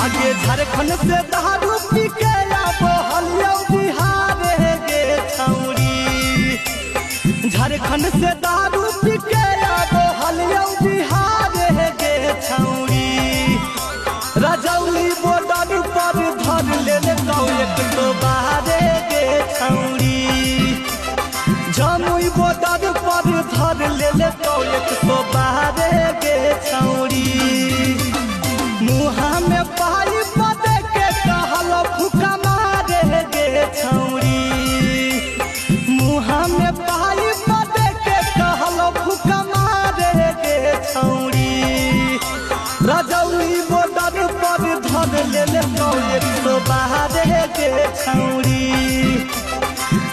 आगे झारखंड से दारू पी के बहलिया बिहार गे छौरी। झारखंड से दारू पी के बहलिया बिहार गे छौरी। रजौली बॉर्डर पर धर ले एक तो बाहर गे छौरी। जमुई बॉर्डर पर धर ले एक तो बाहर गे छौरी। मुहा में पाई पदे के कहल फुका मारे गे छौरी। मुहा में पाई पदे के कहल फुका मारे गे छौरी। रजौली बॉर्डर पर धर ले एक तो बाहर गे छौरी।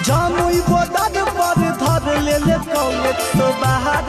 जमुई बॉर्डर पर धर ले एक तो बाहर